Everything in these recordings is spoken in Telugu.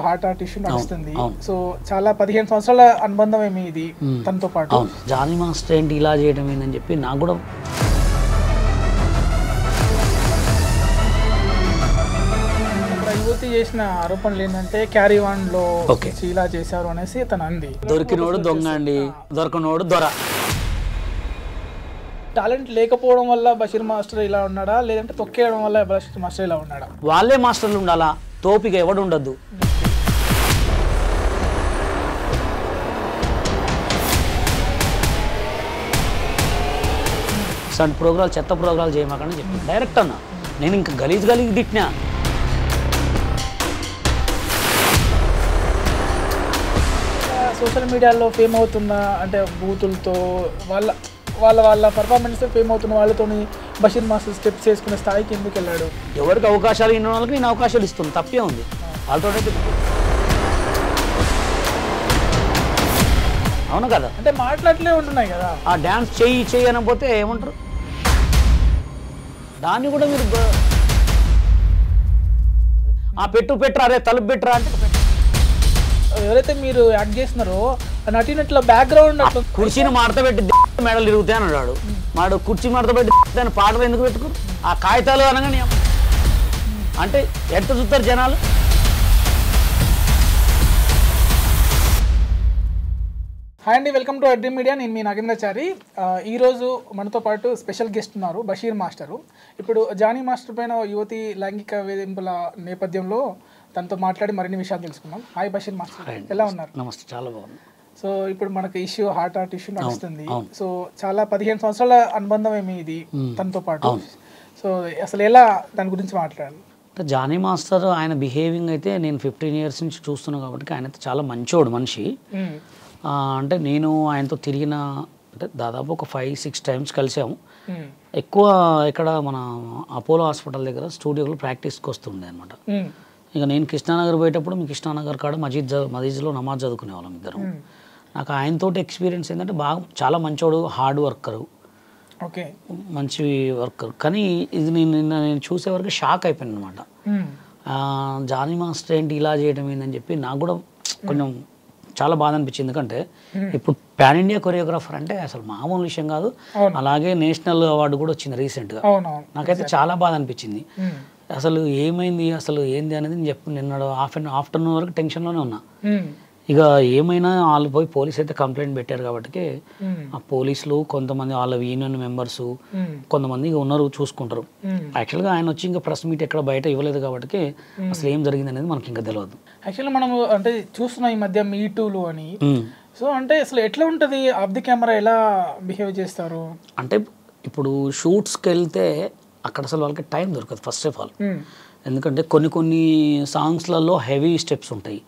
హార్ట్ ఇష్యూ నడుస్తుంది. సో చాలా 15 సంవత్సరాల అనుబంధం ఏమి ఇది తనతో పాటు. జానీ మాస్టర్ ఏంటి ఇలా చేయడం ఏందని చెప్పి నాకు కూడా యువతి చేసిన ఆరోపణలు ఏంటంటే క్యారీ వన్ లో ఇలా చేశారు అనేసి తను అంది. దొరికినోడు దొంగ అండి, దొరకనోడు దొర. టాలెంట్ లేకపోవడం వల్ల బషీర్ మాస్టర్ ఇలా ఉన్నాడా, లేదంటే తొక్కేయడం వల్ల బషీర్ మాస్టర్ ఇలా ఉన్నాడా? వాళ్ళే మాస్టర్లు ఉండాలా, తోపిక ఎవడు ఉండద్దు. ఇలాంటి ప్రోగ్రాలు చెత్త ప్రోగ్రాలు చేయమాకని చెప్పి డైరెక్ట్ అన్నా. నేను ఇంకా గలీజ్ తిట్టినా. సోషల్ మీడియాలో ఫేమ్ అవుతున్న అంటే బూతులతో వాళ్ళ వాళ్ళ వాళ్ళ పర్ఫార్మెన్స్ ఫేమ్ అవుతున్న వాళ్ళతో బషీర్ మాస్టర్ స్టెప్స్ చేసుకునే స్థాయికి ఎందుకు వెళ్ళాడు? ఎవరికి అవకాశాలు ఇన్న వాళ్ళకి నేను అవకాశాలు ఇస్తుంది, తప్పే ఉంది. వాళ్ళతో అవును కదా, అంటే మాట్లాడలే ఉంటున్నాయి కదా. ఆ డ్యాన్స్ చెయ్యి అనకపోతే ఏమంటారు? దాన్ని కూడా మీరు పెట్టు అరే తలుపు పెట్టురా అంటే ఎవరైతే మీరు యాక్ట్ చేస్తున్నారో నటినట్ల బ్యాక్గ్రౌండ్ కుర్చీని మడత పెట్టి మెడలు తిరుగుతాయి అని అన్నాడు. మాడు కుర్చీ మడత పెట్టి పాటలు ఎందుకు పెట్టుకోరు? ఆ కాగితాలు అనగానే అంటే ఎంత చూస్తారు జనాలు? హాయ్ అండి, వెల్కమ్ టు డ్రీమ్ మీడియా. నేను మీ నాగేంద్రచారి. ఈరోజు మనతో పాటు స్పెషల్ గెస్ట్ ఉన్నారు బషీర్ మాస్టరు. ఇప్పుడు జానీ మాస్టర్ పైన యువతి లైంగిక వేధింపుల నేపథ్యంలో తనతో మాట్లాడి మరిన్ని విషయాలు తెలుసుకున్నాం. హాయ్ బషీర్ మాస్టర్, ఎలా ఉన్నారు? నమస్తే, చాలా బాగుంది. సో ఇప్పుడు మనకి హార్ట్ ఇష్యూ నడుస్తుంది. సో చాలా 15 సంవత్సరాల అనుబంధం ఏమి ఇది తనతో పాటు. సో అసలు ఎలా దాని గురించి మాట్లాడాలి? జానీ మాస్టర్ ఆయన బిహేవింగ్ అయితే నేను 15 years నుంచి చూస్తున్నాను కాబట్టి ఆయన అయితే చాలా మంచోడు మనిషి. అంటే నేను ఆయనతో తిరిగిన అంటే దాదాపు ఒక 5-6 times కలిసాము. ఎక్కువ ఇక్కడ మన అపోలో హాస్పిటల్ దగ్గర స్టూడియోలో ప్రాక్టీస్కి వస్తుండే అనమాట. ఇక నేను కృష్ణానగర్ పోయేటప్పుడు మీ కృష్ణానగర్ కాడ మజీద్లో నమాజ్ చదువుకునేవాళ్ళం ఇద్దరం. నాకు ఆయనతో ఎక్స్పీరియన్స్ ఏంటంటే బాగా చాలా మంచోడు, హార్డ్ వర్కరు, మంచి వర్కర్. కానీ ఇది నేను చూసే వరకు షాక్ అయిపోయాను అనమాట. జానీ మాస్టర్ ఏంటి ఇలా చేయడం ఏందని చెప్పి నాకు కూడా కొంచెం చాలా బాధ అనిపించింది. ఎందుకంటే ఇప్పుడు పాన్ ఇండియా కొరియోగ్రాఫర్ అంటే అసలు మామూలు విషయం కాదు. అలాగే నేషనల్ అవార్డు కూడా వచ్చింది రీసెంట్గా. నాకైతే చాలా బాధ అనిపించింది. అసలు ఏమైంది, అసలు ఏంది అనేది నేను నిన్న ఆఫ్టర్నూన్ వరకు టెన్షన్లోనే ఉన్నా. ఇక ఏమైనా వాళ్ళు పోయి పోలీస్ అయితే కంప్లైంట్ పెట్టారు కాబట్టి ఆ పోలీసులు కొంతమంది వాళ్ళ యూనియన్ మెంబర్స్ కొంతమంది ఉన్నారు చూసుకుంటారు. యాక్చువల్గా ఆయన వచ్చి ఇంకా ప్రెస్ మీట్ ఎక్కడ బయట ఇవ్వలేదు కాబట్టి అసలు ఏం జరిగింది అనేది మనకి ఇంకా తెలియదు. యాక్చువల్గా మనం అంటే చూస్తున్నాం ఈ మధ్య మీటూలు అని. సో అంటే అసలు ఎట్లా ఉంటుంది, ఆఫ్ ది కెమెరా ఎలా బిహేవ్ చేస్తారు? అంటే ఇప్పుడు షూట్స్కి వెళ్తే అక్కడ అసలు వాళ్ళకి టైం దొరకదు ఫస్ట్ ఆఫ్ ఆల్. ఎందుకంటే కొన్ని సాంగ్స్లలో హెవీ స్టెప్స్ ఉంటాయి,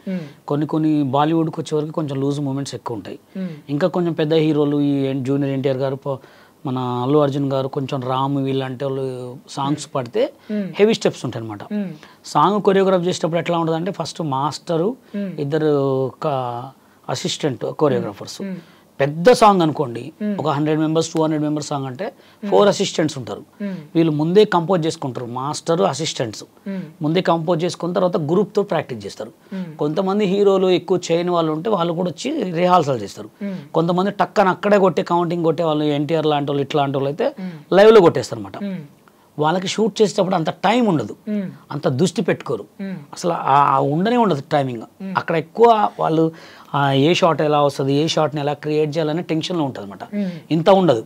కొన్ని బాలీవుడ్కి వచ్చే వరకు కొంచెం లూజ్ మూమెంట్స్ ఎక్కువ ఉంటాయి. ఇంకా కొంచెం పెద్ద హీరోలు ఈ జూనియర్ ఎన్టీఆర్ గారు, మన అల్లు అర్జున్ గారు, కొంచెం రామ్ వీళ్ళంటే వాళ్ళు సాంగ్స్ పడితే హెవీ స్టెప్స్ ఉంటాయి అనమాట. సాంగ్ కొరియోగ్రాఫ్ చేసేటప్పుడు ఎట్లా ఉంటుంది అంటే ఫస్ట్ మాస్టరు, ఇద్దరు అసిస్టెంట్ కొరియోగ్రాఫర్స్. పెద్ద సాంగ్ అనుకోండి, ఒక 100 members 200 members సాంగ్ అంటే 4 assistants ఉంటారు. వీళ్ళు ముందే కంపోజ్ చేసుకుంటారు, మాస్టర్ అసిస్టెంట్స్ ముందే కంపోజ్ చేసుకున్న తర్వాత గ్రూప్తో ప్రాక్టీస్ చేస్తారు. కొంతమంది హీరోలు ఎక్కువ చేయని వాళ్ళు ఉంటే వాళ్ళు కూడా వచ్చి రిహార్సల్ చేస్తారు. కొంతమంది టక్కన అక్కడే కౌంటింగ్ కొట్టే వాళ్ళు, ఎన్టీఆర్ లాంటి వాళ్ళు ఇట్లాంటి వాళ్ళు అయితే లైవ్లో కొట్టేస్తారు అనమాట. వాళ్ళకి షూట్ చేసేటప్పుడు అంత టైం ఉండదు, అంత దృష్టి పెట్టుకోరు, అసలు ఉండనే ఉండదు టైమింగ్. అక్కడ ఎక్కువ వాళ్ళు ఏ షాట్ ఎలా వస్తుంది, ఏ షాట్ని ఎలా క్రియేట్ చేయాలనే టెన్షన్లో ఉంటుంది అనమాట. ఇంత ఉండదు.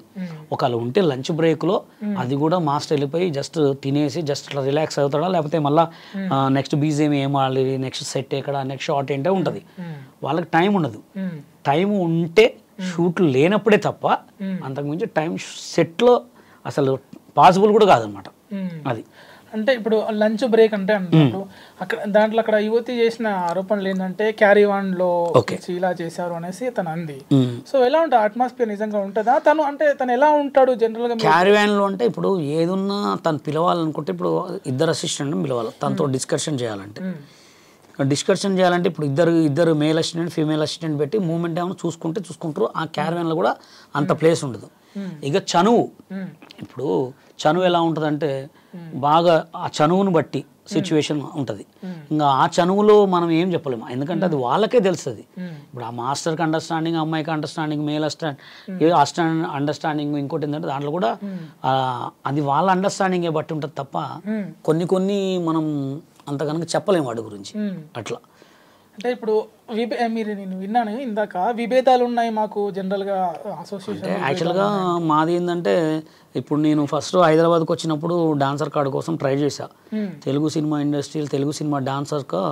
ఒకవేళ ఉంటే లంచ్ బ్రేక్లో అది కూడా మాస్టర్ వెళ్ళిపోయి జస్ట్ తినేసి జస్ట్ అట్లా రిలాక్స్ అవుతాడా, లేకపోతే మళ్ళీ నెక్స్ట్ బీజిఎం ఏం ఆడాలి, నెక్స్ట్ సెట్ ఎక్కడ, నెక్స్ట్ షాట్ ఏంటో ఉంటుంది. వాళ్ళకి టైం ఉండదు. టైం ఉంటే షూట్లు లేనప్పుడే తప్ప అంతకుమించి టైం సెట్లో అసలు పాసిబుల్ కూడా కాదనమాట. అది అంటే ఇప్పుడు లంచ్ బ్రేక్ అంటే అంటున్నారు అక్కడ యువతి చేసిన ఆరోపణలు ఏంటంటే క్యారీ వన్ లో ఇలా చేశారు అనేసి తను అంది. సో ఎలా ఉంటుంది అట్మాస్ఫియర్, నిజంగా ఉంటుందా? తను ఎలా ఉంటాడు జనరల్ గా క్యారీ వన్ లో? అంటే ఇప్పుడు ఏదున్నా తను పిలవాలనుకుంటే ఇప్పుడు ఇద్దరు అసిస్టెంట్ పిలవాలి, తనతో డిస్కషన్ చేయాలంటే ఇప్పుడు ఇద్దరు మేల్ అసిస్టెంట్ ఫీమేల్ అసిస్టెంట్ పెట్టి మూమెంట్ ఏమైనా చూసుకుంటారు. ఆ క్యారీ వన్ లో కూడా అంత ప్లేస్ ఉండదు. ఇక చనువు, ఇప్పుడు చనువు ఎలా ఉంటుందంటే బాగా ఆ చనువును బట్టి సిచ్యువేషన్ ఉంటుంది. ఇంకా ఆ చనువులో మనం ఏం చెప్పలేము, ఎందుకంటే అది వాళ్ళకే తెలుస్తుంది. ఇప్పుడు ఆ మాస్టర్కి అండర్స్టాండింగ్, అమ్మాయికి అండర్స్టాండింగ్, మేల్ అండర్స్టాండింగ్, ఇంకోటి ఏంటంటే దాంట్లో కూడా అది వాళ్ళ అండర్స్టాండింగే బట్టి ఉంటుంది తప్ప కొన్ని మనం అంత కనుక చెప్పలేము వాడి గురించి అట్లా. అంటే ఇప్పుడు మీరు నేను విన్నాను ఇందాక విభేదాలు ఉన్నాయి మాకు జనరల్గా అసోసియేషన్. యాక్చువల్గా మాది ఏంటంటే ఇప్పుడు నేను ఫస్ట్ హైదరాబాద్కి వచ్చినప్పుడు డాన్సర్ కార్డు కోసం ట్రై చేశా. తెలుగు సినిమా ఇండస్ట్రీలో తెలుగు సినిమా డాన్సర్గా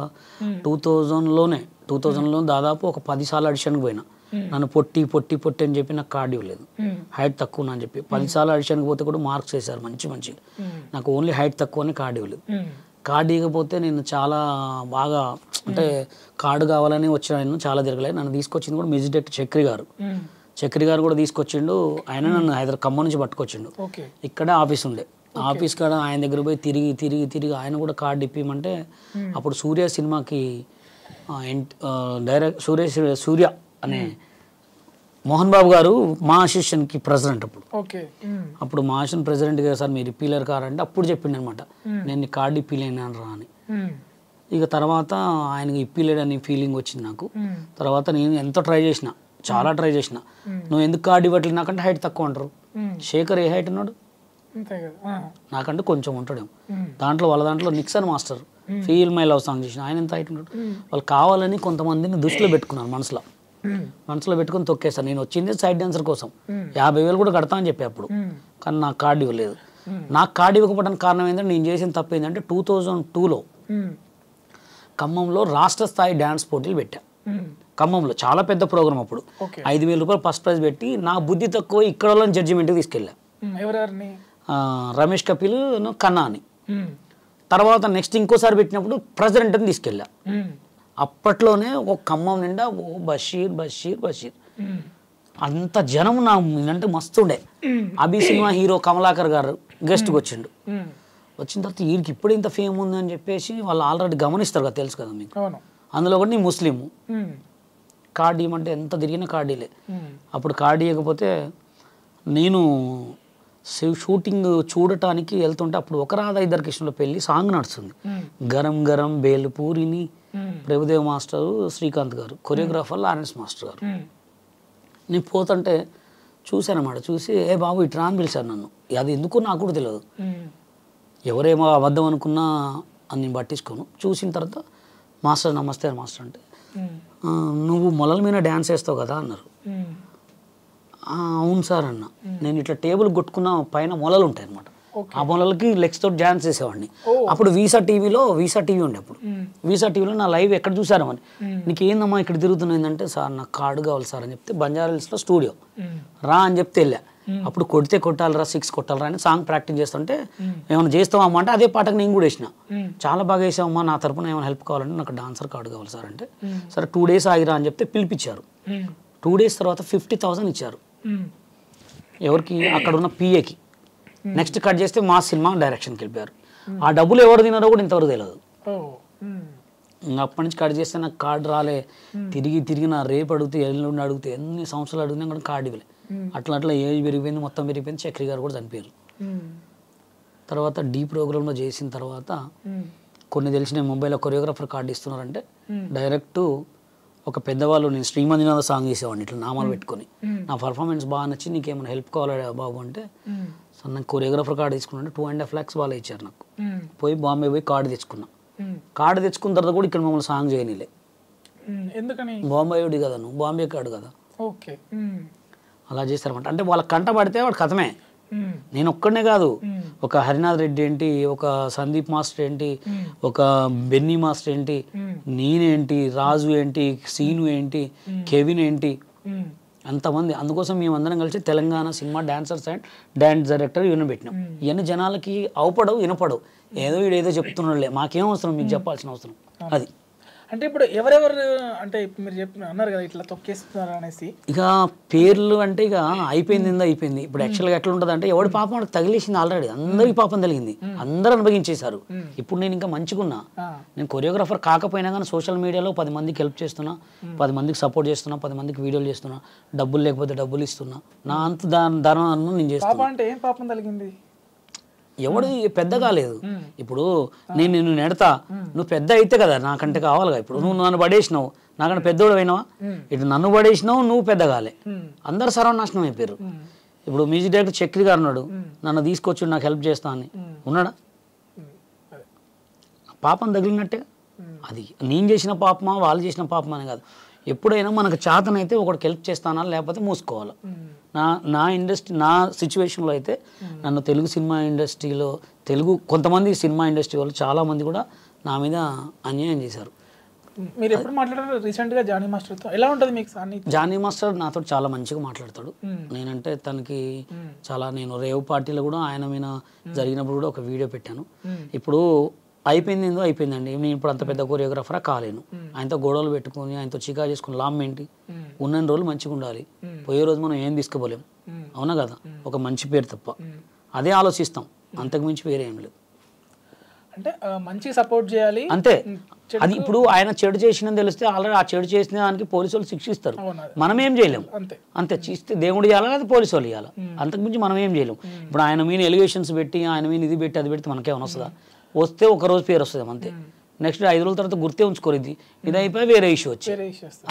2000లో దాదాపు ఒక 10 సార్లు ఆడిషన్కి పోయినా. నన్ను పొట్టి పొట్టి పొట్టి అని చెప్పి నాకు కార్డు ఇవ్వలేదు, హైట్ తక్కువ అని చెప్పి 10 సార్లు ఆడిషన్కి పోతే కూడా మార్క్స్ వేశారు మంచి. నాకు ఓన్లీ హైట్ తక్కువ అని కార్డు ఇవ్వలేదు. కార్డు ఇవ్వకపోతే నేను చాలా బాగా అంటే కార్డు కావాలని వచ్చిన ఆయన చాలా తిరగలేదు. నన్ను తీసుకొచ్చింది కూడా మ్యూజిక్ డైరెక్టర్ చక్రి గారు కూడా తీసుకొచ్చిండు. ఆయన నన్ను ఖమ్మం నుంచి పట్టుకొచ్చిండు. ఇక్కడే ఆఫీస్ ఉండే, ఆఫీస్ కాడ ఆయన దగ్గర పోయి తిరిగి ఆయన కూడా కార్డు ఇప్పిమంటే అప్పుడు సూర్య సినిమాకి సూర్య అనే మోహన్ బాబు గారు మా అసోసియేషన్కి ప్రెసిడెంట్. అప్పుడు మా అసోసియేషన్ ప్రెసిడెంట్ గారు సార్ మీరు ఇప్పిలేరు కారంటే అప్పుడు చెప్పిండు అనమాట, నేను కార్డు ఇప్పిలేను రా అని. ఇక తర్వాత ఆయనకి ఇప్పిలేడని ఫీలింగ్ వచ్చింది నాకు. తర్వాత నేను ఎంతో చాలా ట్రై చేసిన, నువ్వు ఎందుకు కార్డు ఇవ్వట్లేదు నాకంటే హైట్ తక్కువ అంటారు. శేఖర్ ఏ హైట్ ఉన్నాడు, నాకంటే కొంచెం ఉంటాడు. వాళ్ళ దాంట్లో Nixon master feel my love song చేసిన ఆయన ఎంత హైట్ ఉన్నాడు. వాళ్ళు కావాలని కొంతమందిని దృష్టిలో పెట్టుకున్నారు, మనసులో పెట్టుకుని తొక్కేస్తాను. నేను వచ్చింది సైడ్ డాన్సర్ కోసం, 50,000 కూడా కడతా అని చెప్పి అప్పుడు, కానీ నాకు కార్డు ఇవ్వలేదు. నాకు కార్డు ఇవ్వకపోవడానికి కారణం ఏంటంటే నేను చేసిన తప్పు ఏంటంటే 2002లో ఖమ్మంలో రాష్ట్ర స్థాయి డ్యాన్స్ పోటీలు పెట్టా. ఖమ్మంలో చాలా పెద్ద ప్రోగ్రామ్, అప్పుడు 5,000 రూపాయలు ఫస్ట్ ప్రైజ్ పెట్టి నా బుద్ధి తక్కువ ఇక్కడ వాళ్ళని జడ్జిమెంట్కి తీసుకెళ్ళా. రమేష్ కపిల్ కన్నా అని. తర్వాత నెక్స్ట్ ఇంకోసారి పెట్టినప్పుడు ప్రెసిడెంట్ అని తీసుకెళ్ళా. అప్పట్లోనే ఒక ఖమ్మం నిండా బషీర్ అంత జనం నా అంటే మస్తుండే. అభి సినిమా హీరో కమలాకర్ గారు గెస్ట్కి వచ్చిన తర్వాత వీరికి ఇప్పుడు ఇంత ఫేమ్ ఉంది అని చెప్పేసి వాళ్ళు ఆల్రెడీ గమనిస్తారు కదా, తెలుసు కదా మీకు. అందులో కూడా నీ ముస్లిము, కార్డు ఇవ్వమంటే ఎంత తిరిగినా కార్డీలే. అప్పుడు కార్డు ఇవ్వకపోతే నేను షూటింగ్ చూడటానికి వెళ్తుంటే అప్పుడు ఒక రాధా ఇద్దరు కృష్ణుల పెళ్లి సాంగ్ నడుస్తుంది, గరం గరం బేలుపూరిని, ప్రభుదేవ్ మాస్టరు, శ్రీకాంత్ గారు, కొరియోగ్రాఫర్ లారెన్స్ మాస్టర్ గారు. నేను పోతుంటే చూశానమాట, చూసి ఏ బాబు ఇట్రా అని పిలిచాను నన్ను. అది ఎందుకో నాకు కూడా తెలియదు, ఎవరేమో అబద్ధం అనుకున్నా అని నేను పట్టించుకోను. చూసిన తర్వాత మాస్టర్ నమస్తే మాస్టర్ అంటే, నువ్వు మొలల మీద డ్యాన్స్ వేస్తావు కదా అన్నారు. అవును సార్ అన్న. నేను ఇట్లా టేబుల్ కొట్టుకున్న పైన మొలలు ఉంటాయి అనమాట, ఆ మొలలకి లెగ్స్ తోటి డ్యాన్స్ చేసేవాడిని. అప్పుడు వీసా టీవీ ఉండే, అప్పుడు వీసా టీవీలో నా లైవ్ ఎక్కడ చూసారమని, నీకు ఏందమ్మా ఇక్కడ తిరుగుతున్నాయిందంటే, సార్ నాకు కార్డు కావాలి సార్ అని చెప్తే బంజారా హిల్స్లో స్టూడియో రా అని చెప్తే వెళ్ళా. అప్పుడు కొడితే కొట్టాలరా 6 కొట్టాలరా అని సాంగ్ ప్రాక్టీస్ చేస్తుంటే, ఏమైనా చేస్తావమ్మా అంటే అదే పాటకు నేను కూడా వేసిన. చాలా బాగా వేసావమ్మా, నా తరపున ఏమైనా హెల్ప్ కావాలంటే నాకు డాన్సర్ కార్డు కావాలి సార్ అంటే, సరే 2 days ఆగిరా అని చెప్తే పిలిపించారు. 2 days తర్వాత 50,000 ఇచ్చారు. ఎవరికి? అక్కడ ఉన్న పిఏకి. నెక్స్ట్ కట్ చేస్తే మా సినిమా డైరెక్షన్కి వెళ్ళిపోయారు. ఆ డబ్బులు ఎవరు తిన్నారో కూడా ఇంతవరకు తెలియదు. ఇంకా అప్పటి నుంచి కట్ చేస్తే నాకు కార్డు రాలే. తిరిగి నా రేపు అడిగితే ఎల్లుండి అడిగితే ఎన్ని సంవత్సరాలు అడిగినా కూడా కార్డు ఇవ్వలే. అట్లా ఏజ్ పెరిగిపోయింది, మొత్తం పెరిగిపోయింది. చక్రి గారు కూడా చనిపోయారు. తర్వాత డీ ప్రోగ్రాంలో చేసిన తర్వాత కొన్ని తెలిసిన ముంబైలో కొరియోగ్రాఫర్ కార్డు ఇస్తున్నారంటే డైరెక్ట్ ఒక పెద్దవాళ్ళు, నేను శ్రీమంజునాథ సాంగ్ చేసేవాడిని ఇట్లా నామాలు పెట్టుకొని, నా పర్ఫార్మెన్స్ బాగా నచ్చి నీకేమైనా హెల్ప్ కావాలా బాబు అంటే, సార్ నాకు కొరియోగ్రాఫర్ కార్డు తీసుకున్నాను 2.5 lakhs వాళ్ళు ఇచ్చారు నాకు. పోయి బాంబే పోయి కార్డు తెచ్చుకున్నా. కార్డు తెచ్చుకున్న తర్వాత కూడా ఇక్కడ మమ్మల్ని సాంగ్ చేయనిలే. ఎందుకని? బాంబే కదా, నువ్వు బాంబే కార్డు కదా, ఓకే అలా చేస్తారన్నమాట. అంటే వాళ్ళ కంట పడితే వాడు కథమే. నేను ఒక్కడనే కాదు, ఒక హరినాథ్ రెడ్డి ఏంటి, ఒక సందీప్ మాస్టర్ ఏంటి, ఒక బెన్నీ మాస్టర్ ఏంటి, నేనేంటి, రాజు ఏంటి, సీను ఏంటి, కెవిన్ ఏంటి, అంతమంది. అందుకోసం మేమందరం కలిసి Telangana cinema dancers and dance director union పెట్టినాం. ఇవన్నీ జనాలకి అవపడవు, వినపడవు. ఏదో చెప్తున్నాడులే, మాకేం అవసరం, మీకు చెప్పాల్సిన అవసరం అది. అంటే ఇప్పుడు ఎవరెవరు అంటే ఇప్పుడు మీరు అన్నారు కదా ఇట్లా తొక్కేస్తున్నారు అనేసి, ఇక పేర్లు అంటే ఇక అయిపోయింది. ఇప్పుడు యాక్చువల్గా ఎట్లా ఉంటుంది అంటే ఎవడి పాపం వాళ్ళకి తగిలేసింది ఆల్రెడీ, అందరికి పాపం తగిలింది, అందరూ అనుభవించేశారు. ఇప్పుడు నేను ఇంకా మంచిగున్నా, నేను కొరియోగ్రాఫర్ కాకపోయినా కానీ సోషల్ మీడియాలో 10 మందికి హెల్ప్ చేస్తున్నా, 10 మందికి సపోర్ట్ చేస్తున్నా, 10 మందికి వీడియోలు చేస్తున్నా, డబ్బులు లేకపోతే డబ్బులు ఇస్తున్నా, నా అంత ధర్మం నేను చేస్తున్నా. అంటే ఏం పాపం తగిలింది? ఎవడు పెద్ద కాలేదు. ఇప్పుడు నేను నిన్ను నెడతా, నువ్వు పెద్ద అయితే కదా నాకంటే కావాలిగా. ఇప్పుడు నువ్వు నన్ను పడేసినావు, నాకంటే పెద్దోడు అయినావా? ఇటు నన్ను పడేసినావు, నువ్వు పెద్ద కాలే, అందరు సర్వనాశనం అయిపోయారు. ఇప్పుడు మ్యూజిక్ డైరెక్టర్ చక్రి గారు ఉన్నాడు, నన్ను తీసుకొచ్చి నాకు హెల్ప్ చేస్తా అని ఉన్నాడా? పాపం తగిలినట్టే. అది నేను చేసిన పాపమా వాళ్ళు చేసిన పాపమా అని కాదు. ఎప్పుడైనా మనకు చేతనైతే ఒకటికి హెల్ప్ చేస్తానా, లేకపోతే మూసుకోవాలి. నా ఇండస్ట్రీ, నా సిచ్యువేషన్లో అయితే నన్ను తెలుగు సినిమా ఇండస్ట్రీలో కొంతమంది సినిమా ఇండస్ట్రీ వాళ్ళు చాలామంది కూడా నా మీద అన్యాయం చేశారు. మీరు ఎప్పుడు మాట్లాడారు రీసెంట్గా జానీ మాస్టర్తో? ఎలా ఉంటుంది మీకు? జానీ మాస్టర్ నాతో చాలా మంచిగా మాట్లాడతాడు. నేనంటే తనకి చాలా, నేను రేవ్ పార్టీలో కూడా ఆయన మీద జరిగినప్పుడు కూడా ఒక వీడియో పెట్టాను. ఇప్పుడు అయిపోయిందండి, నేను ఇప్పుడు అంత పెద్ద కొరియోగ్రాఫరా కాలేను. ఆయనతో గొడవలు పెట్టుకుని ఆయనతో చికా చేసుకుని లాభం ఏంటి? ఉన్న రోజులు మంచిగా ఉండాలి, పోయే రోజు మనం ఏం తీసుకోలేం, అవునా కదా? ఒక మంచి పేరు తప్ప అదే ఆలోచిస్తాం, అంతకుమించి వేరే ఏం లేదు. అంటే మంచి సపోర్ట్ చేయాలి అంతే. అది ఇప్పుడు ఆయన చెడు చేసినని తెలిస్తే ఆల్రెడీ ఆ చెడు చేసిన దానికి పోలీసు వాళ్ళు శిక్షిస్తారు, మనం ఏం చేయలేం. అంతే చేస్తే దేవుడు చేయాలా, అది పోలీసు వాళ్ళు చేయాలి, అంతకుమించి మనం ఏం చేయలేం. ఇప్పుడు ఆయన మీద ఎలిగేషన్స్ పెట్టి, ఆయన మీద ఇది పెట్టి అది పెడితే మనకేమైనా వస్తుందా? వస్తే ఒక రోజు పేరు వస్తుంది అంతే, నెక్స్ట్ 5 రోజుల తర్వాత గుర్తే ఉంచుకోరిద్ది, ఇది అయిపోయి వేరే ఇష్యూ వచ్చి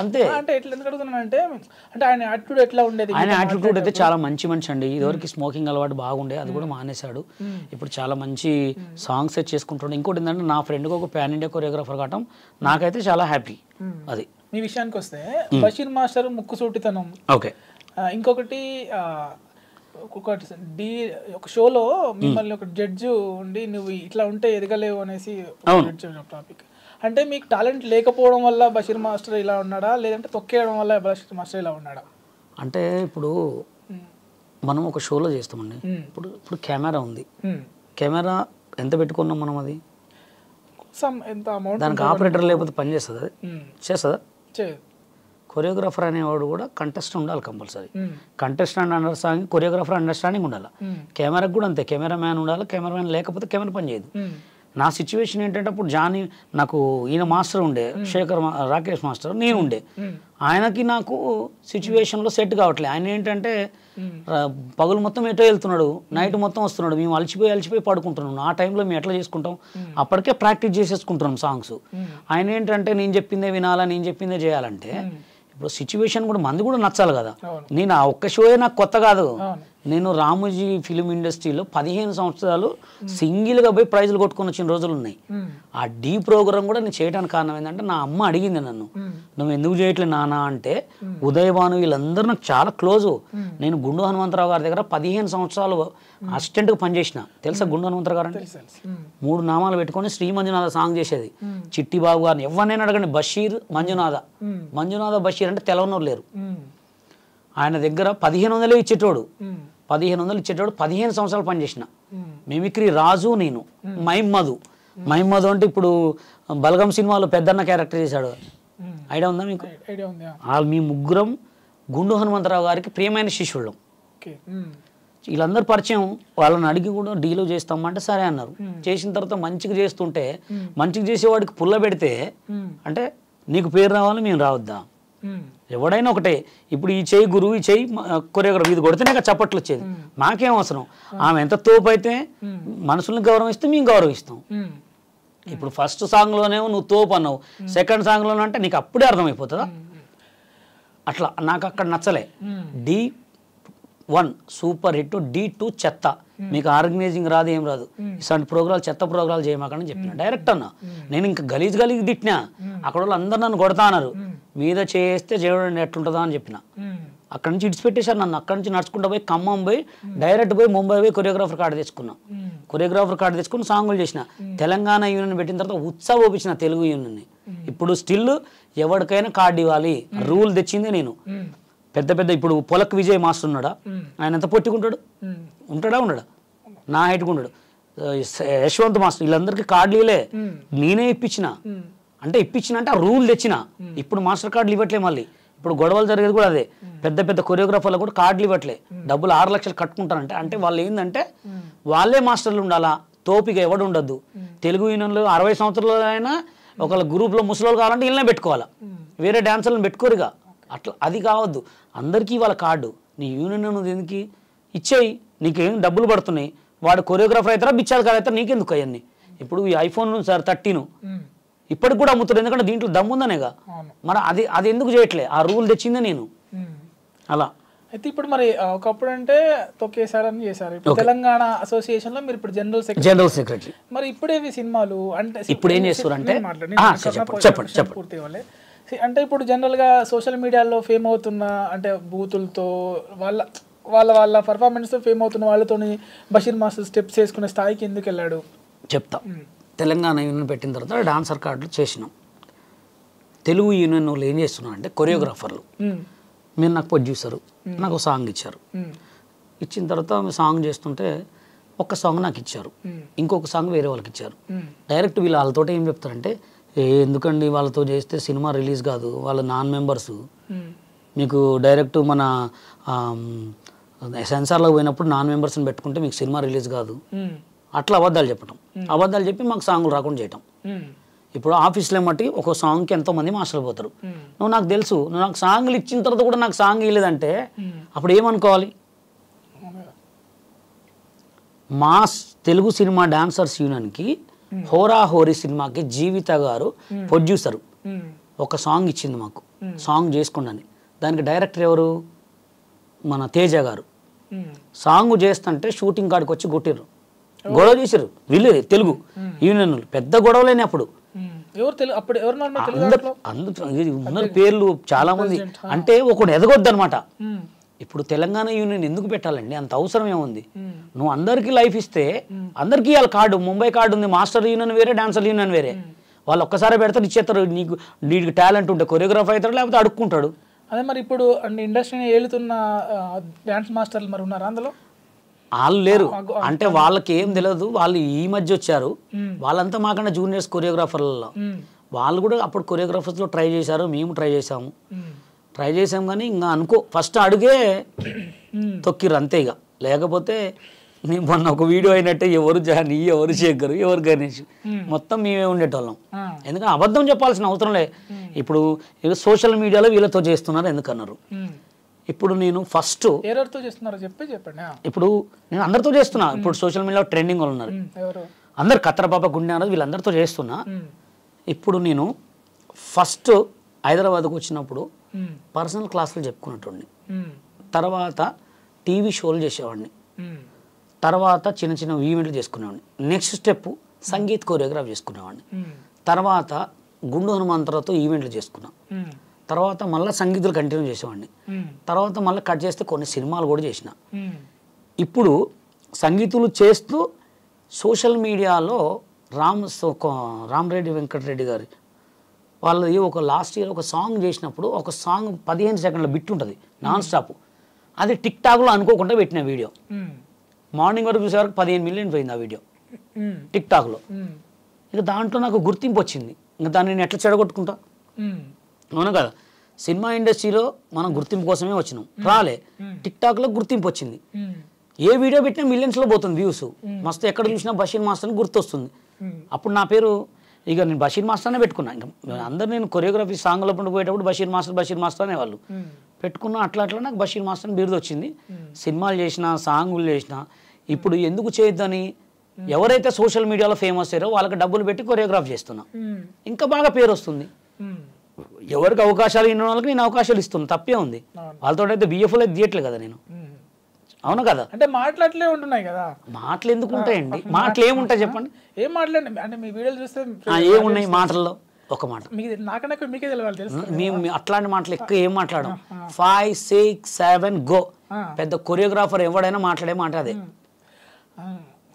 అంతే. అంటే ఆయన యాటిట్యూడ్ ఎట్లా ఉండేది? ఆయన యాటిట్యూడ్ అయితే చాలా మంచి మనిషి అండి. ఇదివరకు స్మోకింగ్ అలవాటు బాగుండే, అది కూడా మానేశాడు. ఇప్పుడు చాలా మంచి సాంగ్స్ సెట్ చేసుకుంటాడు. ఇంకోటి ఏంటంటే నా ఫ్రెండ్కి ఒక పాన్ ఇండియా కొరియోగ్రాఫర్ కావటం నాకైతే చాలా హ్యాపీ. అది మీ విషయానికి వస్తే బషీర్ మాస్టర్ ముక్కుసూటితనం, ఓకే. ఇంకొకటి ఒక షోలో మిమ్మల్ని ఒక జడ్జి ఉండి నువ్వు ఇట్లా ఉంటే ఎదగలేవు అనేసి టాపిక్. అంటే మీకు టాలెంట్ లేకపోవడం వల్ల బషీర్ మాస్టర్ ఇలా ఉన్నాడా, లేదంటే తొక్కేయడం వల్ల బషీర్ మాస్టర్ ఇలా ఉన్నాడా? అంటే ఇప్పుడు మనం ఒక షోలో చేస్తామండి, ఇప్పుడు కెమెరా ఉంది, కెమెరా ఎంత పెట్టుకున్నాం మనం, అది దానికి ఆపరేటర్ లేకపోతే పని చేస్తుంది, అది చేస్తుందా? కొరియోగ్రాఫర్ అనేవాడు కూడా కంటెస్టెంట్ ఉండాలి compulsory. Contestant understanding, choreographer understanding ఉండాలి. కెమెరాకి కూడా అంతే, కెమెరామ్యాన్ ఉండాలి, కెమెరామ్యాన్ లేకపోతే కెమెరా పని చేయదు. నా సిచ్యువేషన్ ఏంటంటే అప్పుడు జానీ, నాకు ఈయన మాస్టర్ ఉండే రాకేష్ మాస్టర్, నేను ఉండే, ఆయనకి నాకు సిచ్యువేషన్లో సెట్ కావట్లేదు. ఆయన ఏంటంటే పగులు మొత్తం ఎటో వెళ్తున్నాడు, నైట్ మొత్తం వస్తున్నాడు, మేము అలసిపోయి పడుకుంటున్నాం. ఆ టైంలో మేము ఎట్లా చేసుకుంటాం, అప్పటికే ప్రాక్టీస్ చేసేసుకుంటున్నాం సాంగ్స్. ఆయన ఏంటంటే నేను చెప్పిందే వినాలా, నేను చెప్పిందే చేయాలంటే ఇప్పుడు సిచ్యువేషన్ కూడా మంది కూడా నచ్చాలి కదా. నేను ఆ ఒక్క షోయే నాకు కొత్త కాదు, నేను రామోజీ ఫిలిం ఇండస్ట్రీలో 15 సంవత్సరాలు సింగిల్గా పోయి ప్రైజులు కొట్టుకొని వచ్చిన రోజులు ఉన్నాయి. ఆ డీ ప్రోగ్రామ్ కూడా నేను చేయడానికి కారణం ఏంటంటే నా అమ్మ అడిగింది నన్ను, నువ్వు ఎందుకు చేయట్లేదు నాన్న అంటే, ఉదయభాను వీళ్ళందరూ నాకు చాలా క్లోజు. నేను గుండు హనుమంతరావు గారి దగ్గర 15 సంవత్సరాలు అసిస్టెంట్గా పనిచేసిన, తెలుసా గుండు హనుమంతరావు గారు అంటే? 3 నామాలు పెట్టుకొని శ్రీ మంజునాథ సాంగ్ చేసేది. చిట్టి బాబు గారిని ఎవరినైనా అడగండి, బషీర్ మంజునాథ బషీర్ అంటే తెలవనోరు లేరు. ఆయన దగ్గర 1500 ఇచ్చేటోడు, 15 సంవత్సరాలు పనిచేసిన. మిమిక్రీ రాజు, నేను మహిమ్మధు అంటే ఇప్పుడు బలగం సినిమాలో పెద్దన్న క్యారెక్టర్ చేశాడు, ఐడియా ఉందా మీకు? మీ ముగ్గురం గుండు హనుమంతరావు గారికి ప్రియమైన శిష్యుళ్ళం. వీళ్ళందరూ పరిచయం, వాళ్ళని అడిగి కూడా డీలో చేస్తామంటే సరే అన్నారు. చేసిన తర్వాత మంచిగా చేస్తుంటే, మంచిగా చేసేవాడికి పుల్ల పెడితే అంటే నీకు పేరు రావాలి, మేము రావద్దా? ఎవడైనా ఒకటే. ఇప్పుడు ఈ చెయ్యి గురువు, ఈ చెయ్యి కొరియోగ్రాఫర్, ఇది కొడితేనే చప్పట్లు వచ్చేది. మాకేం అవసరం, ఆమె ఎంత తోపు అయితే మనుషుల్ని గౌరవిస్తే మేము గౌరవిస్తాం. ఇప్పుడు ఫస్ట్ సాంగ్లోనేమో నువ్వు తోపు అన్నావు, సెకండ్ సాంగ్లోనే అంటే నీకు అప్పుడే అర్థమైపోతుందా? అట్లా నాకు అక్కడ నచ్చలే. D1 సూపర్ హిట్, D2 చెత్త, మీకు ఆర్గనైజింగ్ రాదు, ఏం రాదు, ఇలాంటి ప్రోగ్రాలు చెత్త ప్రోగ్రాలు చేయమాకని చెప్పిన డైరెక్ట్ అన్నా. నేను ఇంకా గలీజ్ తిట్టినా, అక్కడ వాళ్ళు అందరు నన్ను కొడతా అన్నారు, మీద చేస్తే చూడండి ఎట్లుంటుందా అని చెప్పిన. అక్కడి నుంచి ఇడిచిపెట్టేశారు నన్ను. అక్కడి నుంచి నడుచుకుంటూ పోయి ఖమ్మం పోయి డైరెక్ట్ పోయి ముంబై పోయి కొరియోగ్రాఫర్ కార్డు తెచ్చుకుని సాంగులు చేసిన. తెలంగాణ యూనియన్ పెట్టిన తర్వాత ఉత్సాహం ఒప్పించిన తెలుగు యూనియన్ని. ఇప్పుడు స్టిల్ ఎవరికైనా కార్డు ఇవ్వాలి, రూల్ తెచ్చింది నేను. పెద్ద ఇప్పుడు పొలక్ విజయ్ మాస్టర్ ఉన్నాడా, ఆయన ఎంత పొట్టుకుంటాడు, ఉండడా? నా హైట్గా ఉండడు. యశ్వంత్ మాస్టర్, వీళ్ళందరికీ కార్డులు ఇలే, నేనే ఇప్పించిన. అంటే ఇప్పించినంటే ఆ రూల్ తెచ్చిన. ఇప్పుడు మాస్టర్ కార్డులు ఇవ్వట్లే, మళ్ళీ ఇప్పుడు గొడవలు జరిగేది కూడా అదే. పెద్ద పెద్ద కొరియోగ్రాఫర్లు కూడా కార్డులు ఇవ్వట్లే, డబ్బులు 6 లక్షలు కట్టుకుంటారంటే. అంటే వాళ్ళు ఏంటంటే వాళ్ళే మాస్టర్లు ఉండాలా, తోపిగా ఎవడు ఉండద్దు. తెలుగు యూనియన్లో 60 సంవత్సరాలు అయినా ఒకళ్ళ గ్రూప్లో ముసలోళ్ళు కావాలంటే వీళ్ళనే పెట్టుకోవాలా, వేరే డాన్సర్లను పెట్టుకోరుగా. అట్లా అది కావద్దు. అందరికీ వాళ్ళ కార్డు, నీ యూనియన్ ఉన్నది ఎందుకు ఇచ్చేయి, నీకేం డబ్బులు పడుతున్నాయి. వాడు కొరియోగ్రాఫర్ అవుతారా బిచ్చాలు కాదు అవుతారా, నీకెందుకు అవన్నీ. ఇప్పుడు ఈ ఐఫోన్ సార్ 13 ఇప్పటికి కూడా అమ్ముతారు, ఎందుకంటే దీంట్లో దమ్ముందనేగా. మరి అది ఎందుకు చేయట్లే, ఆ రూల్ తెచ్చిందే నేను అలా. అయితే ఇప్పుడు మరి ఒకప్పుడు అంటే తొక్కేసారని చేశారు, ఇప్పుడు తెలంగాణ అసోసియేషన్ లో మీరు ఇప్పుడు జనరల్ సెక్రటరీ. మరి ఇప్పుడేవి సినిమాలు అంటే ఇప్పుడు ఏం చేస్తారు అంటే పూర్తి ఇవ్వాలి. అంటే ఇప్పుడు జనరల్ గా సోషల్ మీడియాలో ఫేమ్ అవుతున్న అంటే బూతులతో వాళ్ళ పర్ఫార్మెన్స్ తో ఫేమ్ అవుతున్న వాళ్ళతో బషీర్ మాస్టర్ స్టెప్స్ వేసుకునే స్థాయికి ఎందుకు వెళ్ళాడు చెప్తా. తెలంగాణ యూనియన్ పెట్టిన తర్వాత డాన్సర్ కార్డులు చేసినాం. తెలుగు యూనియన్ వాళ్ళు ఏం చేస్తున్నారు అంటే కొరియోగ్రాఫర్లు, మీరు నాకు ప్రొడ్యూసరు, నాకు ఒక సాంగ్ ఇచ్చారు. ఇచ్చిన తర్వాత సాంగ్ చేస్తుంటే ఒక సాంగ్ నాకు ఇచ్చారు, ఇంకొక సాంగ్ వేరే వాళ్ళకి ఇచ్చారు. డైరెక్ట్ వాళ్ళతో ఏం చెప్తారంటే, ఎందుకండి వాళ్ళతో చేస్తే సినిమా రిలీజ్ కాదు, వాళ్ళ నాన్ మెంబర్స్, మీకు డైరెక్ట్ మన సెన్సార్లో పోయినప్పుడు నాన్ మెంబర్స్ని పెట్టుకుంటే మీకు సినిమా రిలీజ్ కాదు. అట్లా అబద్ధాలు చెప్పటం, అబద్ధాలు చెప్పి మాకు సాంగులు రాకుండా చేయటం. ఇప్పుడు ఆఫీస్లో మట్టి ఒక సాంగ్కి ఎంతోమంది మాస్టర్లు పోతారు. నువ్వు నాకు తెలుసు, నువ్వు నాకు సాంగ్లు ఇచ్చిన తర్వాత కూడా నాకు సాంగ్ ఇవ్వలేదంటే అప్పుడు ఏమనుకోవాలి. మాస్ తెలుగు సినిమా డాన్సర్స్ యూనియన్కి హోరా హోరీ సినిమాకి జీవిత గారు ప్రొడ్యూసరు ఒక సాంగ్ ఇచ్చింది మాకు, సాంగ్ చేసుకోండి. దానికి డైరెక్టర్ ఎవరు, మన తేజ గారు. సాంగ్ చేస్తుంటే షూటింగ్ కాడికి వచ్చి కొట్టిర్రు, గొడవ చేశారు వీళ్ళు తెలుగు యూనియన్. పెద్ద గొడవలేని అప్పుడు అందరు పేర్లు చాలా మంది. అంటే ఒకడు ఎదగొద్దు అనమాట. ఇప్పుడు తెలంగాణ యూనియన్ ఎందుకు పెట్టాలండి, అంత అవసరం ఏముంది. నువ్వు అందరికీ లైఫ్ ఇస్తే అందరికీ వాళ్ళ కార్డు, ముంబై కార్డు ఉంది, మాస్టర్ యూనియన్ వేరే, డాన్సర్ యూనియన్ వేరే. వాళ్ళు ఒక్కసారి పెడతారు, ఇచ్చేస్తారు. నీకు టాలెంట్ ఉంటే కొరియోగ్రాఫర్ అవుతాడు, లేకపోతే అడుక్కుంటాడు. అదే మరి ఇప్పుడు ఇండస్ట్రీని ఏలుతున్న డాన్స్ మాస్టర్లు మరి ఉన్నారా అందులో? వాళ్ళు లేరు, అంటే వాళ్ళకి ఏం తెలియదు. వాళ్ళు ఈ మధ్య వచ్చారు, వాళ్ళంతా మాకన్నా జూనియర్స్ కొరియోగ్రాఫర్లలో. వాళ్ళు కూడా అప్పుడు కొరియోగ్రాఫర్స్లో ట్రై చేశారు, మేము ట్రై చేసాము కానీ ఇంకా అనుకో ఫస్ట్ అడుగే తొక్కిర్రు అంతే. ఇక లేకపోతే నేను మొన్న ఒక వీడియో అయినట్టే ఎవరు జాని, ఎవరు శేఖర్, ఎవరు గణేష్, మొత్తం మేమే ఉండేటోళ్ళం. ఎందుకంటే అబద్ధం చెప్పాల్సిన అవసరం లే. ఇప్పుడు సోషల్ మీడియాలో వీళ్ళతో చేస్తున్నారు ఎందుకన్నారు. ఇప్పుడు నేను ఫస్ట్ ఇప్పుడు నేను అందరితో చేస్తున్నా. ఇప్పుడు సోషల్ మీడియాలో ట్రెండింగ్ వాళ్ళు ఉన్నారు, అందరు కత్తరపాప గుండె అన్నది వీళ్ళందరితో చేస్తున్నా. ఇప్పుడు నేను ఫస్ట్ హైదరాబాద్కు వచ్చినప్పుడు పర్సనల్ క్లాసులు చెప్పుకున్నట్టుండి, తర్వాత టీవీ షోలు చేసేవాడిని, తర్వాత చిన్న చిన్న ఈవెంట్లు చేసుకునేవాడిని. నెక్స్ట్ స్టెప్ సంగీత్ కొరియోగ్రాఫ్ చేసుకునేవాడిని. తర్వాత గుండు హనుమంతరావుతో ఈవెంట్లు చేసుకున్నా. తర్వాత మళ్ళీ సంగీతాలు కంటిన్యూ చేసేవాడిని. తర్వాత మళ్ళీ కట్ చేస్తే కొన్ని సినిమాలు కూడా చేసిన. ఇప్పుడు సంగీతులు చేస్తూ సోషల్ మీడియాలో రామరెడ్డి వెంకటరెడ్డి గారి వాళ్ళది ఒక లాస్ట్ ఇయర్ ఒక సాంగ్ చేసినప్పుడు, ఒక సాంగ్ 15 సెకండ్ల బిట్ ఉంటుంది నాన్ స్టాప్. అది టిక్ టాక్లో అనుకోకుండా పెట్టిన వీడియో. మార్నింగ్ వరకు చూసే వరకు 15 మిలియన్ పోయింది ఆ వీడియో టిక్ టాక్లో. ఇక దాంట్లో నాకు గుర్తింపు వచ్చింది. ఇంకా దాన్ని నేను ఎట్లా చెడగొట్టుకుంటా, అవును కదా. సినిమా ఇండస్ట్రీలో మనం గుర్తింపు కోసమే వచ్చినాం, రాలే. టిక్ టాక్లో గుర్తింపు వచ్చింది. ఏ వీడియో పెట్టినా మిలియన్స్లో పోతుంది వ్యూస్. మస్తు ఎక్కడ చూసినా బషీర్ మాస్టర్ అని గుర్తొస్తుంది. అప్పుడు నా పేరు ఇక నేను బషీర్ మాస్టర్ అనే పెట్టుకున్నా. ఇంకా అందరు నేను కొరియోగ్రఫీ సాంగ్లో పండు పోయేటప్పుడు బషీర్ మాస్టర్ అనేవాళ్ళు పెట్టుకున్నా. అట్లా అట్లా నాకు బషీర్ మాస్టర్ అని బిరుదు వచ్చింది. సినిమాలు చేసిన, సాంగులు చేసిన. ఇప్పుడు ఎందుకు చేయొద్దని ఎవరైతే సోషల్ మీడియాలో ఫేమస్ అయ్యారో వాళ్ళకి డబ్బులు పెట్టి కొరియోగ్రాఫ్ చేస్తున్నా, ఇంకా బాగా పేరు వస్తుంది. ఎవరికి అవకాశాలు ఇన్న వాళ్ళకి నేను అవకాశాలు ఇస్తున్నా, తప్పే ఉంది. వాళ్ళతో అయితే బిఎఫ్లో తీయట్లే కదా నేను, అవును కదా. అంటే మాటలు అట్లే ఉంటున్నాయి కదా. మాటలు ఎందుకు ఉంటాయండి, మాటలు ఏముంటాయి చెప్పండి. ఏం మాట్లాడండి అంటే మీ వీడియోలు చూస్తే ఏమున్నాయి మాటల్లో, ఒక మాట నాకన్నా మీకే తెలియాలి తెలుసు. మేము అట్లాంటి మాటలు ఎక్కువ ఏం మాట్లాడడం. 5, 6, 7 గో. పెద్ద కొరియోగ్రాఫర్ ఎవడైనా మాట్లాడే మాట అదే.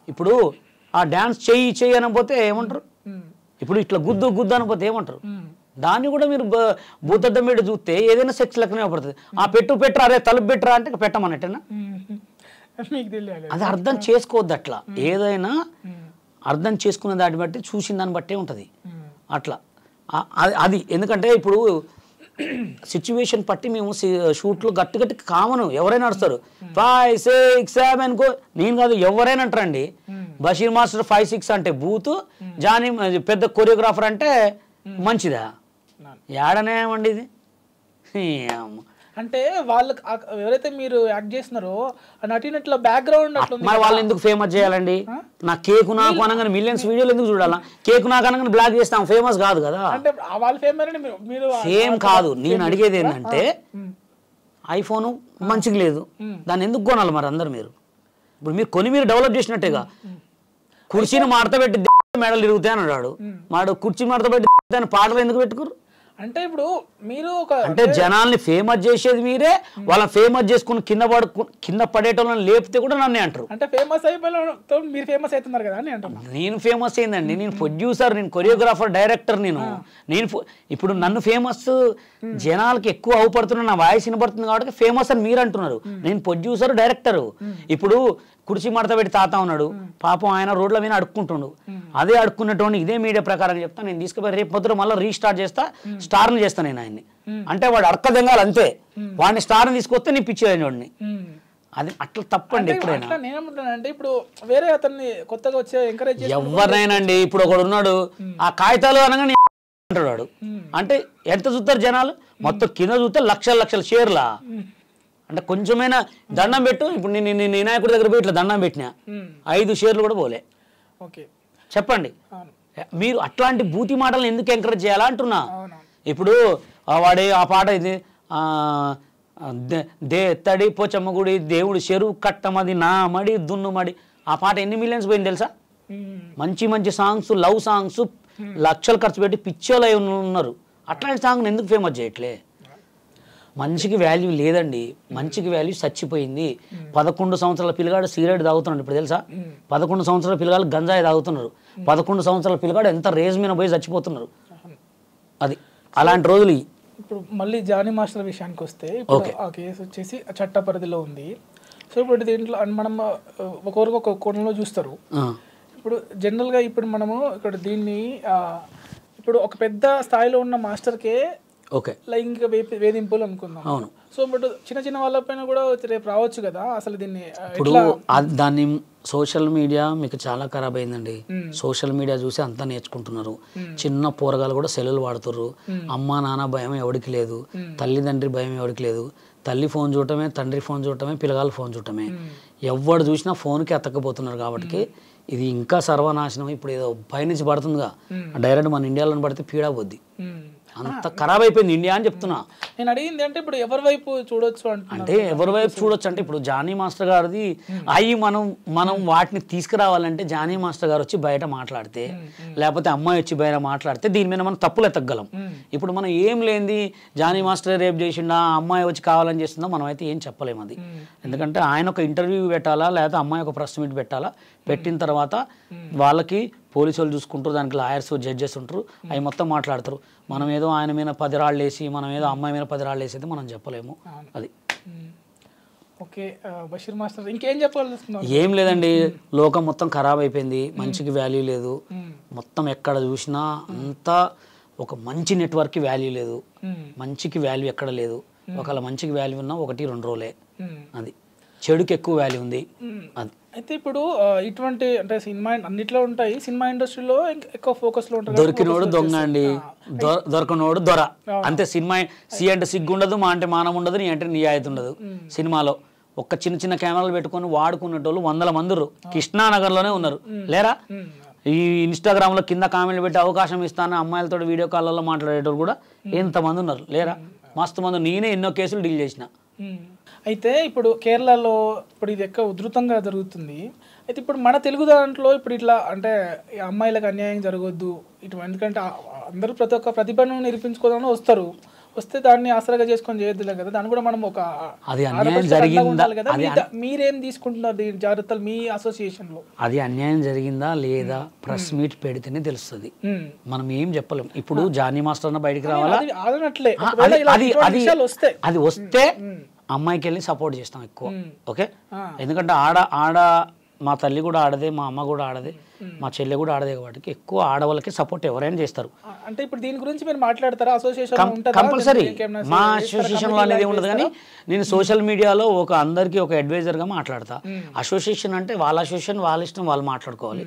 ఇప్పుడు ఆ డాన్స్ చెయ్యి అనకపోతే ఏమంటారు, ఇప్పుడు ఇట్లా గుద్దు అనకపోతే ఏమంటారు. దాన్ని కూడా మీరు భూతద్దం మీద చూస్తే ఏదైనా సెక్స్ లెక్కనే పడుతుంది. ఆ పెట్టు అరే తలుపు పెట్టరా అంటే పెట్టమన్నట్టేనా. అది అర్థం చేసుకోవద్దు. అట్లా ఏదైనా అర్థం చేసుకునే దాన్ని బట్టి చూసిన దాన్ని బట్టే ఉంటుంది. అట్లా అది ఎందుకంటే ఇప్పుడు సిచ్యువేషన్ పట్టి మేము షూట్లు గట్టి గట్టి కామన్ ఎవరైనా నడుస్తారు 5, 6, 7 అనుకో నేను కాదు ఎవరైనా అంటారండి బషీర్ మాస్టర్ 5, 6 అంటే బూత్ జానీ పెద్ద కొరియోగ్రాఫర్ అంటే మంచిదా ఏడనేమండి ఇది అంటే వాళ్ళకి ఎవరైతే మీరు యాక్ట్ చేస్తున్నారో నటినట్ల బ్యాక్గ్రౌండ్ మరి వాళ్ళు ఎందుకు ఫేమస్ చేయాలండి నా కేకు నాకు అనగానే మిలియన్స్ వీడియోలు ఎందుకు చూడాలా కేకు నాకు అనగానే బ్లాక్ చేస్తాం ఫేమస్ కాదు కదా అంటే వాళ్ళు ఫేమస్ మీరు సేమ్ కాదు నేను అడిగేది ఏంటంటే ఐఫోన్ మంచిగా లేదు దాన్ని ఎందుకు కొనాలి మరి అందరు మీరు ఇప్పుడు మీరు కొని మీరు డెవలప్ చేసినట్టేగా కుర్చీని మడత పెట్టి మెడలు తిరుగుతాయి అని అన్నాడు మాడు కుర్చీ మడత పెట్టి పాటలు ఎందుకు పెట్టుకోరు అంటే ఇప్పుడు మీరు అంటే జనాల్ని ఫేమస్ చేసేది మీరే వాళ్ళని ఫేమస్ చేసుకుని కింద పడేటోళ్ళని లేపితే కూడా నన్నే అంటారు అంటే ఫేమస్ అయిపోయిన మీరు ఫేమస్ అవుతున్నారు కదా అని అంటున్నాను నేను ఫేమస్ అయిందండి నేను ప్రొడ్యూసర్ నేను కొరియోగ్రాఫర్ డైరెక్టర్ నేను ఇప్పుడు నన్ను ఫేమస్ జనాలకి ఎక్కువ అవుపడుతున్నా నా వాయిస్ వినపడుతుంది కాబట్టి ఫేమస్ అని మీరు అంటున్నారు నేను ప్రొడ్యూసర్ డైరెక్టర్ ఇప్పుడు కుర్చీ మడత పెట్టి తాత ఉన్నాడు పాపం ఆయన రోడ్ల మీద అడుక్కుంటుండు అదే అడుక్కున్నటువంటి ఇదే మీడియా ప్రకారం చెప్తా నేను తీసుకుపోయి రేపు పొద్దున మళ్ళీ రీస్టార్ట్ చేస్తా స్టార్ని చేస్తాను నేను ఆయన్ని అంటే వాడు అడక్క దెంగాలి అంతే వాడిని స్టార్ని తీసుకొస్తే నేను పిచ్చేదాన్ని వాడిని అది అట్లా తప్పండి ఎప్పుడైనా నేనేమంటానంటే ఇప్పుడు వేరే అతన్ని కొత్తగా వచ్చే ఎంకరేజ్ ఎవరినైనాండి ఇప్పుడు ఒకడు ఉన్నాడు ఆ కాగితాలు అనగానే అంటాడు వాడు అంటే ఎంత చూస్తారు జనాలు మొత్తం కింద చూస్తే లక్షల షేర్లా అంటే కొంచెమైనా దండం పెట్టు ఇప్పుడు నేను వినాయకుడి దగ్గర పోయి ఇట్లా దండం పెట్టినా 5 షేర్లు కూడా పోలే చెప్పండి మీరు అట్లాంటి బూతి మాటలను ఎందుకు ఎంకరేజ్ చేయాలా అంటున్నా ఇప్పుడు వాడే ఆ పాట ఇది తడి పోచమ్మగుడి దేవుడు చెరువు కట్టమది నా మడి దున్ను మడి ఆ పాట ఎన్ని మిలియన్స్ పోయింది తెలుసా మంచి సాంగ్స్ లవ్ సాంగ్స్ లక్షలు ఖర్చు పెట్టి పిచ్చోలు అయి ఉన్నారు అట్లాంటి సాంగ్ని ఎందుకు ఫేమస్ చేయట్లే మంచికి వాల్యూ లేదండి మంచికి వాల్యూ చచ్చిపోయింది 11 సంవత్సరాల పిల్లగాడు సిగరెట్ తాగుతున్నాడు ఇప్పుడు తెలుసా 11 సంవత్సరాల పిల్లగాడు గంజాయి తాగుతున్నారు 11 సంవత్సరాల పిల్లగాడు ఎంత రేజ్ మీద పోయి చచ్చిపోతున్నారు అది అలాంటి రోజులు ఇప్పుడు మళ్ళీ జానీ మాస్టర్ విషయానికి వస్తే ఇప్పుడు ఆ కేసు వచ్చేసి చట్ట పరిధిలో ఉంది సో ఇప్పుడు దీంట్లో మనం ఒకరికి ఒక కోణంలో చూస్తారు ఇప్పుడు జనరల్గా ఇప్పుడు మనము ఇక్కడ దీన్ని ఇప్పుడు ఒక పెద్ద స్థాయిలో ఉన్న మాస్టర్కే లైంగిక వేధింపులు అనుకుందాం అవును సో బట్ చిన్న వాళ్ళపైన కూడా రేపు రావచ్చు కదా అసలు దీన్ని ఇప్పుడు దాన్ని సోషల్ మీడియా మీకు చాలా ఖరాబ్ అయిందండి సోషల్ మీడియా చూసి అంతా నేర్చుకుంటున్నారు చిన్న పోరగాలు కూడా సెల్లులు వాడుతుర్రు అమ్మా నాన్న భయం ఎవరికి లేదు తల్లిదండ్రి భయం ఎవరికి లేదు తల్లి ఫోన్ చూడటమే తండ్రి ఫోన్ చూడటమే పిల్లగాళ్ళు ఫోన్ చూడటమే ఎవడు చూసినా ఫోన్కి అతకపోతున్నారు కాబట్టి ఇది ఇంకా సర్వనాశనం ఇప్పుడు ఏదో పైనుంచి పడుతుందిగా డైరెక్ట్ మన ఇండియాలో పడితే పీడా పోద్ది అంత ఖరాబ్ అయిపోయింది ఇండియా అని చెప్తున్నా నేను అడిగింది అంటే ఇప్పుడు ఎవరి వైపు చూడొచ్చు అంటే ఎవరి వైపు చూడొచ్చు అంటే ఇప్పుడు జానీ మాస్టర్ గారిది అయ్యి మనం వాటిని తీసుకురావాలంటే జానీ మాస్టర్ గారు వచ్చి బయట మాట్లాడితే లేకపోతే అమ్మాయి వచ్చి బయట మాట్లాడితే దీని మీద మనం తప్పులు ఎత్తగలం ఇప్పుడు మనం ఏం లేనిది జానీ మాస్టర్ రేపు చేసిండా అమ్మాయి వచ్చి కావాలని చేస్తుందా మనం అయితే ఏం చెప్పలేము అది ఎందుకంటే ఆయన ఒక ఇంటర్వ్యూ పెట్టాలా లేకపోతే అమ్మాయి ఒక ప్రెస్ మీట్ పెట్టాలా పెట్టిన తర్వాత వాళ్ళకి పోలీసు వాళ్ళు చూసుకుంటారు దానికి లాయర్స్ జడ్జెస్ ఉంటారు అవి మొత్తం మాట్లాడతారు మనం ఏదో ఆయన మీద 10 రాళ్ళు వేసి మనం ఏదో అమ్మాయి మీద 10 రాళ్ళు వేసి అయితే మనం చెప్పలేము అది ఓకే బషీర్ మాస్టర్ ఇంకేం చెప్పాలనుకుంటున్నారు ఏం లేదండి లోకం మొత్తం ఖరాబ్ అయిపోయింది మంచికి వాల్యూ లేదు మొత్తం ఎక్కడ చూసినా అంతా ఒక మంచి నెట్వర్క్కి వాల్యూ లేదు మంచికి వాల్యూ ఎక్కడ లేదు ఒకవేళ మంచికి వాల్యూ ఉన్నా 1-2 రోజులే అది చెడుకి ఎక్కువ వాల్యూ ఉంది అది అయితే ఇప్పుడు ఇటువంటి అంటే సినిమా అన్నిట్లో ఉంటాయి సినిమా ఇండస్ట్రీలో ఎక్కువ ఫోకస్ లో ఉంటారు దొరికినోడు దొంగ అండి దొరకనోడు దొర అంతే సినిమా సి అంటే సిగ్గు ఉండదు మా అంటే మానం ఉండదు నీ అంటే నిజాయితీ ఉండదు సినిమాలో ఒక్క చిన్న కెమెరాలు పెట్టుకొని వాడుకునేటోళ్ళు 100 మంది కృష్ణానగర్లోనే ఉన్నారు లేరా ఈ ఇన్స్టాగ్రామ్ లో కింద కామెంట్లు పెట్టి అవకాశం ఇస్తాను అమ్మాయిలతో వీడియో కాల్లో మాట్లాడేటోళ్ళు కూడా ఎంతమంది ఉన్నారు లేరా మస్తు మంది నేనే ఎన్నో కేసులు డీల్ చేసిన అయితే ఇప్పుడు కేరళలో ఇప్పుడు ఇది ఎక్కువ ఉధృతంగా జరుగుతుంది అయితే ఇప్పుడు మన తెలుగు దాంట్లో ఇప్పుడు ఇట్లా అంటే అమ్మాయిలకు అన్యాయం జరగొద్దు ఇటు ఎందుకంటే అందరూ ప్రతి ఒక్క ప్రతిభను నిరూపించుకోవాలని వస్తే దాన్ని ఆసరాగా చేసుకొని చేయొద్దులే కదా దాన్ని కూడా మనం ఒక అది అన్యాయం జరిగిందా మీరేం తీసుకుంటున్నారు దీని జాగ్రత్తలు మీ అసోసియేషన్లో అది అన్యాయం జరిగిందా లేదా ప్రెస్ మీట్ పెడితేనే తెలుస్తుంది మనం ఏం చెప్పలేం ఇప్పుడు జానీ మాస్టర్ అన్న బయటికి రావాలా అది వస్తే అమ్మాయికి వెళ్ళి సపోర్ట్ చేస్తాం ఎక్కువ ఓకే ఎందుకంటే ఆడ మా తల్లి కూడా ఆడదే, మా అమ్మ కూడా ఆడదే, మా చెల్లె కూడా ఆడదే కాబట్టి ఎక్కువ ఆడవాళ్ళకి సపోర్ట్ ఎవరైనా చేస్తారు. అంటే ఇప్పుడు దీని గురించి మీరు మాట్లాడతారా? అసోసియేషన్ కంపల్సరీ మా అసోసియేషన్లో అనేది ఉండదు, కానీ నేను సోషల్ మీడియాలో అందరికీ ఒక అడ్వైజర్గా మాట్లాడతా. అసోసియేషన్ అంటే వాళ్ళ అసోసియేషన్, వాళ్ళ ఇష్టం, వాళ్ళు మాట్లాడుకోవాలి.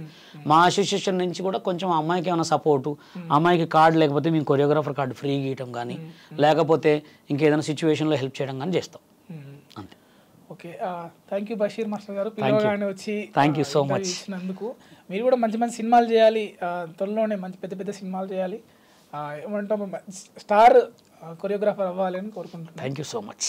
మా అసోసియేషన్ నుంచి కూడా కొంచెం అమ్మాయికి ఏమైనా సపోర్టు, అమ్మాయికి కార్డు లేకపోతే మేము కొరియోగ్రాఫర్ కార్డు ఫ్రీ గీయటం కానీ, లేకపోతే ఇంకేదైనా సిచ్యువేషన్లో హెల్ప్ చేయడం కానీ చేస్తాం అంతే. Okay, thank you Basheer master గారు, పిల్లగానే వచ్చి థ్యాంక్ యూ సో మచ్ ఇచ్చినందుకు. మీరు కూడా మంచి మంచి సినిమాలు చేయాలి, త్వరలోనే మంచి పెద్ద పెద్ద సినిమాలు చేయాలి, ఏమంటాం స్టార్ కొరియోగ్రాఫర్ అవ్వాలని కోరుకుంటున్నాను. Thank you so much.